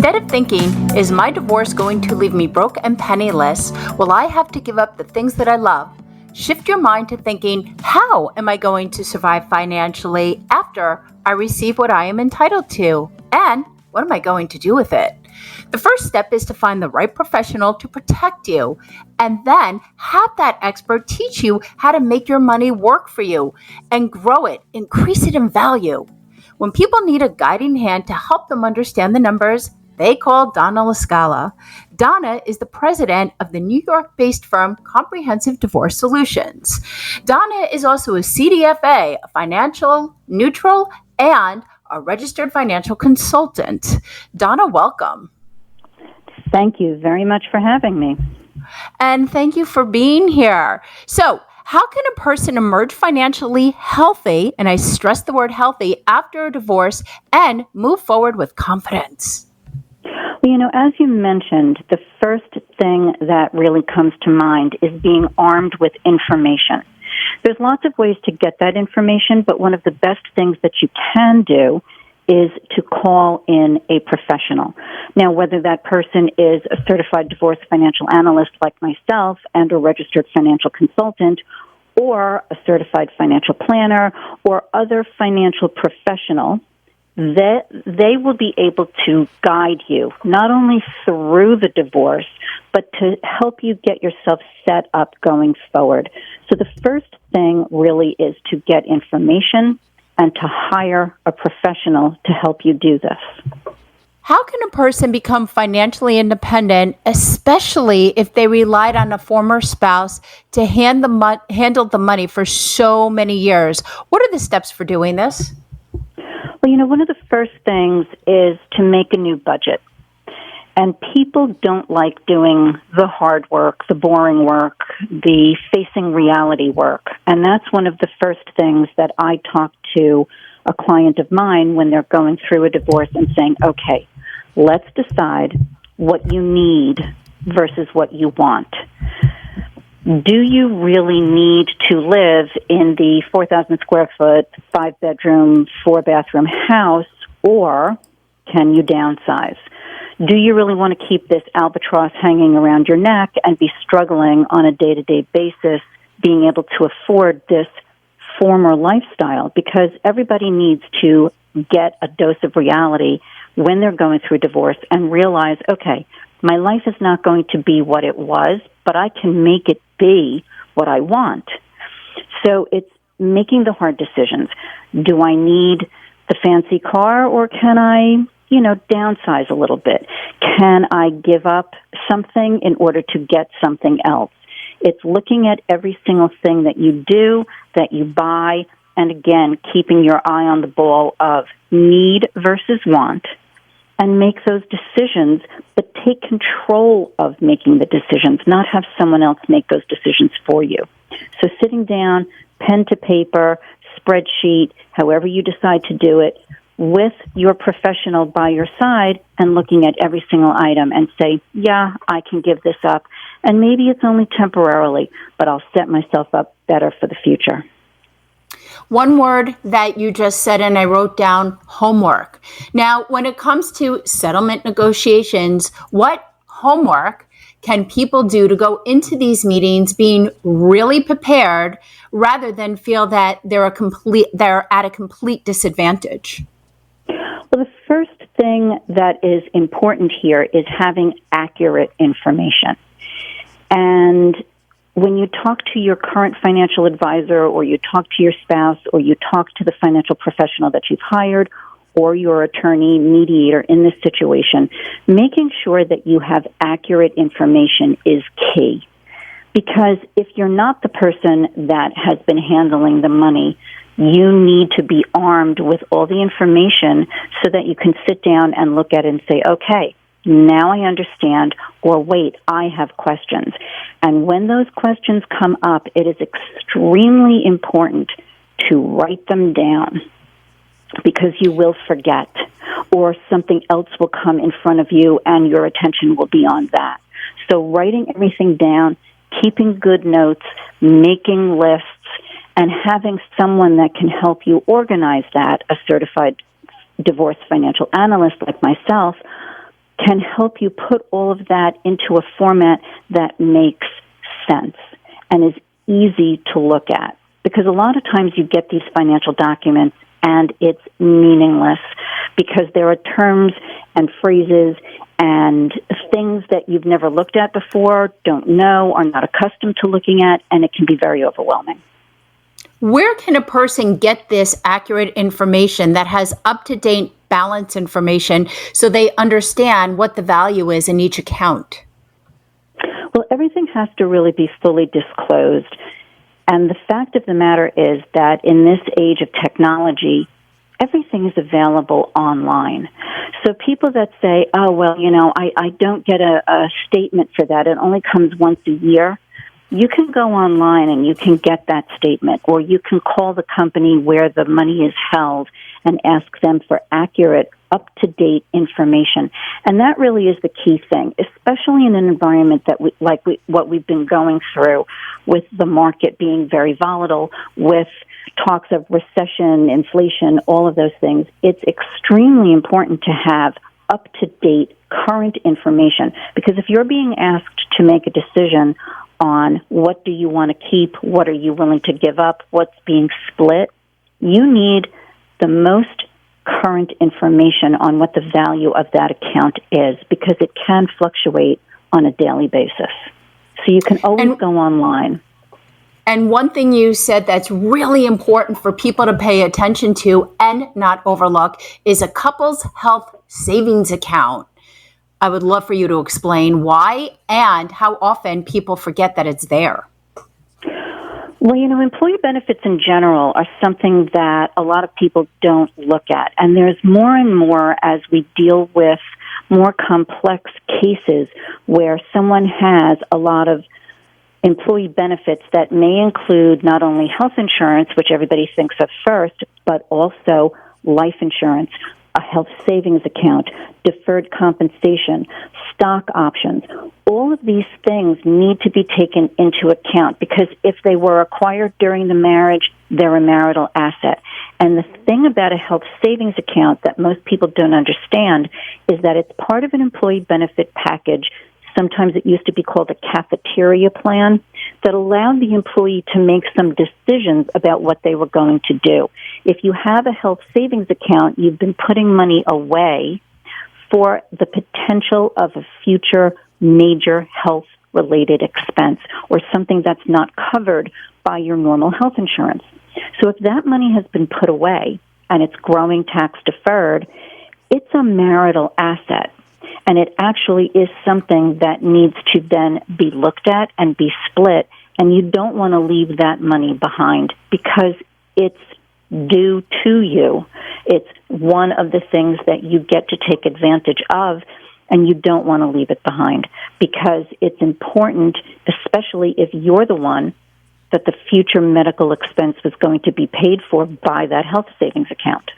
Instead of thinking, is my divorce going to leave me broke and penniless? Will I have to give up the things that I love? Shift your mind to thinking, how am I going to survive financially after I receive what I am entitled to? And what am I going to do with it? The first step is to find the right professional to protect you, and then have that expert teach you how to make your money work for you and grow it, increase it in value. When people need a guiding hand to help them understand the numbers, they call Donna LaScala. Donna is the president of the New York-based firm Comprehensive Divorce Solutions. Donna is also a CDFA, a financial neutral, and a registered financial consultant. Donna, welcome. Thank you very much for having me. And thank you for being here. So, how can a person emerge financially healthy, and I stress the word healthy, after a divorce and move forward with confidence? Well, as you mentioned, the first thing that really comes to mind is being armed with information. There's lots of ways to get that information, but one of the best things that you can do is to call in a professional. Now, whether that person is a certified divorce financial analyst like myself and a registered financial consultant, or a certified financial planner, or other financial professional, they will be able to guide you not only through the divorce, but to help you get yourself set up going forward. So the first thing really is to get information and to hire a professional to help you do this. How can a person become financially independent, especially if they relied on a former spouse to handle the money for so many years? What are the steps for doing this? Well, one of the first things is to make a new budget. And people don't like doing the hard work, the boring work, the facing reality work. And that's one of the first things that I talk to a client of mine when they're going through a divorce and saying, okay, let's decide what you need versus what you want. Do you really need to live in the 4,000 square foot, 5-bedroom, 4-bathroom house, or can you downsize? Do you really want to keep this albatross hanging around your neck and be struggling on a day-to-day basis, being able to afford this former lifestyle? Because everybody needs to get a dose of reality when they're going through divorce and realize, okay, my life is not going to be what it was, but I can make it be what I want. So it's making the hard decisions. Do I need the fancy car, or can I, downsize a little bit? Can I give up something in order to get something else? It's looking at every single thing that you do, that you buy, and again, keeping your eye on the ball of need versus want, and make those decisions, but take control of making the decisions, not have someone else make those decisions for you. So sitting down, pen to paper, spreadsheet, however you decide to do it, with your professional by your side and looking at every single item and say, yeah, I can give this up. And maybe it's only temporarily, but I'll set myself up better for the future. One word that you just said, and I wrote down, homework. Now, when it comes to settlement negotiations, what homework can people do to go into these meetings being really prepared rather than feel that they're at a complete disadvantage? Well, the first thing that is important here is having accurate information. And when you talk to your current financial advisor, or you talk to your spouse, or you talk to the financial professional that you've hired, or your attorney, mediator in this situation, making sure that you have accurate information is key. Because if you're not the person that has been handling the money, you need to be armed with all the information so that you can sit down and look at it and say, okay, now I understand, or wait, I have questions. And when those questions come up, it is extremely important to write them down, because you will forget, or something else will come in front of you and your attention will be on that. So writing everything down, keeping good notes, making lists, and having someone that can help you organize that, a certified divorce financial analyst like myself, can help you put all of that into a format that makes sense and is easy to look at. Because a lot of times you get these financial documents and it's meaningless because there are terms and phrases and things that you've never looked at before, don't know, are not accustomed to looking at, and it can be very overwhelming. Where can a person get this accurate information that has up-to-date balance information so they understand what the value is in each account? Well, everything has to really be fully disclosed. And the fact of the matter is that in this age of technology, everything is available online. So people that say, oh, well, I don't get a statement for that. It only comes once a year. You can go online and you can get that statement, or you can call the company where the money is held and ask them for accurate, up-to-date information. And that really is the key thing, especially in an environment that what we've been going through with the market being very volatile, with talks of recession, inflation, all of those things. It's extremely important to have up-to-date, current information, because if you're being asked to make a decision on what do you want to keep, what are you willing to give up, what's being split, you need the most current information on what the value of that account is, because it can fluctuate on a daily basis. So you can always go online. And one thing you said that's really important for people to pay attention to and not overlook is a couple's health savings account. I would love for you to explain why and how often people forget that it's there. Well, employee benefits in general are something that a lot of people don't look at. And there's more and more as we deal with more complex cases where someone has a lot of employee benefits that may include not only health insurance, which everybody thinks of first, but also life insurance, a health savings account, deferred compensation, stock options. All of these things need to be taken into account because if they were acquired during the marriage, they're a marital asset. And the thing about a health savings account that most people don't understand is that it's part of an employee benefit package. Sometimes it used to be called a cafeteria plan that allowed the employee to make some decisions about what they were going to do. If you have a health savings account, you've been putting money away for the potential of a future major health-related expense or something that's not covered by your normal health insurance. So if that money has been put away and it's growing tax-deferred, it's a marital asset. And it actually is something that needs to then be looked at and be split. And you don't want to leave that money behind because it's due to you. It's one of the things that you get to take advantage of, and you don't want to leave it behind because it's important, especially if you're the one that the future medical expense was going to be paid for by that health savings account.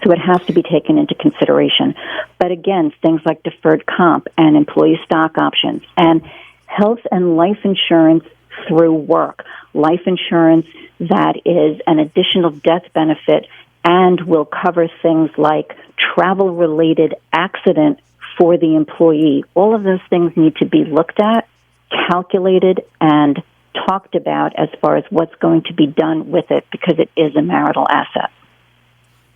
So it has to be taken into consideration. But again, things like deferred comp and employee stock options and health and life insurance through work, life insurance that is an additional death benefit and will cover things like travel-related accident for the employee. All of those things need to be looked at, calculated, and talked about as far as what's going to be done with it because it is a marital asset.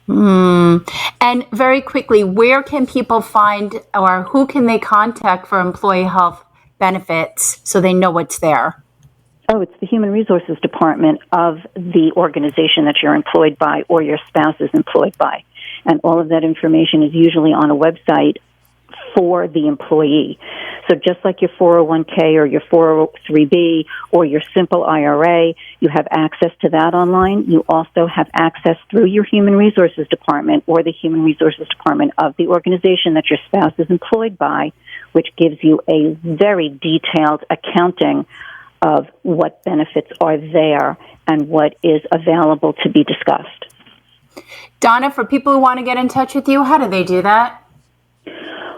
And very quickly, where can people find or who can they contact for employee health benefits so they know what's there? Oh, it's the Human Resources Department of the organization that you're employed by or your spouse is employed by. And all of that information is usually on a website for the employee. So just like your 401k or your 403b or your simple IRA, you have access to that online. You also have access through your Human Resources Department or the Human Resources Department of the organization that your spouse is employed by, which gives you a very detailed accounting of what benefits are there and what is available to be discussed. Donna, for people who want to get in touch with you, how do they do that?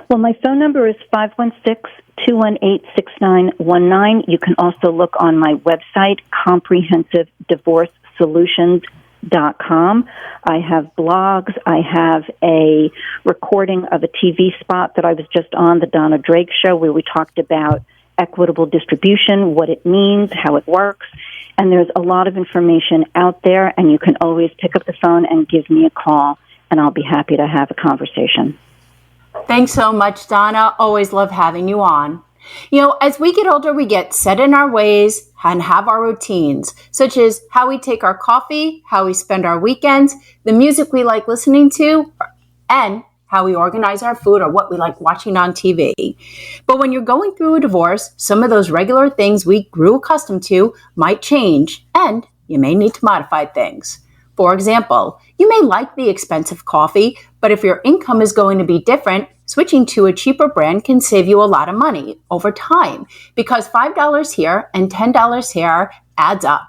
Well, my phone number is 516-218-6919. You can also look on my website, comprehensiveddivorcesolutions.com. thirteenth.com. I have blogs. I have a recording of a TV spot that I was just on, the Donna Drake Show, where we talked about equitable distribution, what it means, how it works. And there's a lot of information out there, and you can always pick up the phone and give me a call, and I'll be happy to have a conversation. Thanks so much, Donna. Always love having you on. You know, as we get older, we get set in our ways and have our routines, such as how we take our coffee, how we spend our weekends, the music we like listening to, and how we organize our food or what we like watching on TV. But when you're going through a divorce, some of those regular things we grew accustomed to might change, and you may need to modify things. For example, you may like the expensive coffee, but if your income is going to be different, switching to a cheaper brand can save you a lot of money over time, because $5 here and $10 here adds up.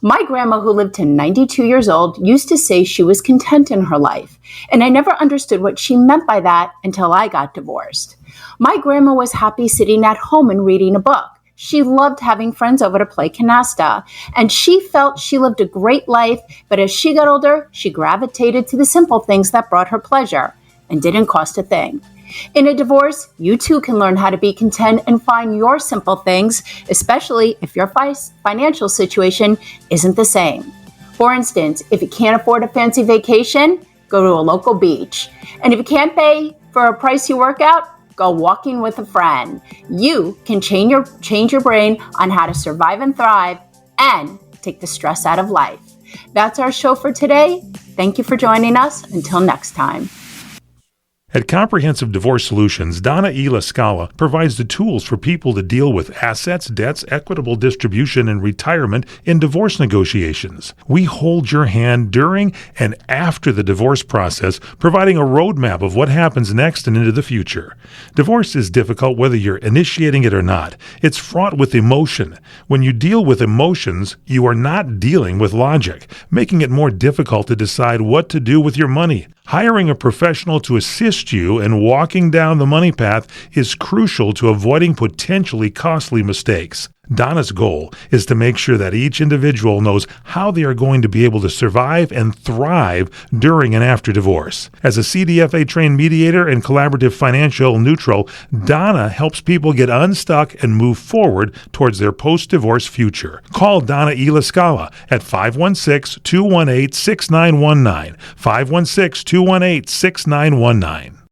My grandma, who lived to 92 years old, used to say she was content in her life, and I never understood what she meant by that until I got divorced. My grandma was happy sitting at home and reading a book. She loved having friends over to play canasta, and she felt she lived a great life, but as she got older, she gravitated to the simple things that brought her pleasure and didn't cost a thing. In a divorce, you too can learn how to be content and find your simple things, especially if your financial situation isn't the same. For instance, if you can't afford a fancy vacation, go to a local beach. And if you can't pay for a pricey workout, go walking with a friend. You can change your brain on how to survive and thrive and take the stress out of life. That's our show for today. Thank you for joining us. Until next time. At Comprehensive Divorce Solutions, Donna LaScala provides the tools for people to deal with assets, debts, equitable distribution, and retirement in divorce negotiations. We hold your hand during and after the divorce process, providing a roadmap of what happens next and into the future. Divorce is difficult whether you're initiating it or not. It's fraught with emotion. When you deal with emotions, you are not dealing with logic, making it more difficult to decide what to do with your money. Hiring a professional to assist you in walking down the money path is crucial to avoiding potentially costly mistakes. Donna's goal is to make sure that each individual knows how they are going to be able to survive and thrive during and after divorce. As a CDFA-trained mediator and collaborative financial neutral, Donna helps people get unstuck and move forward towards their post-divorce future. Call Donna LaScala at 516-218-6919, 516-218-6919.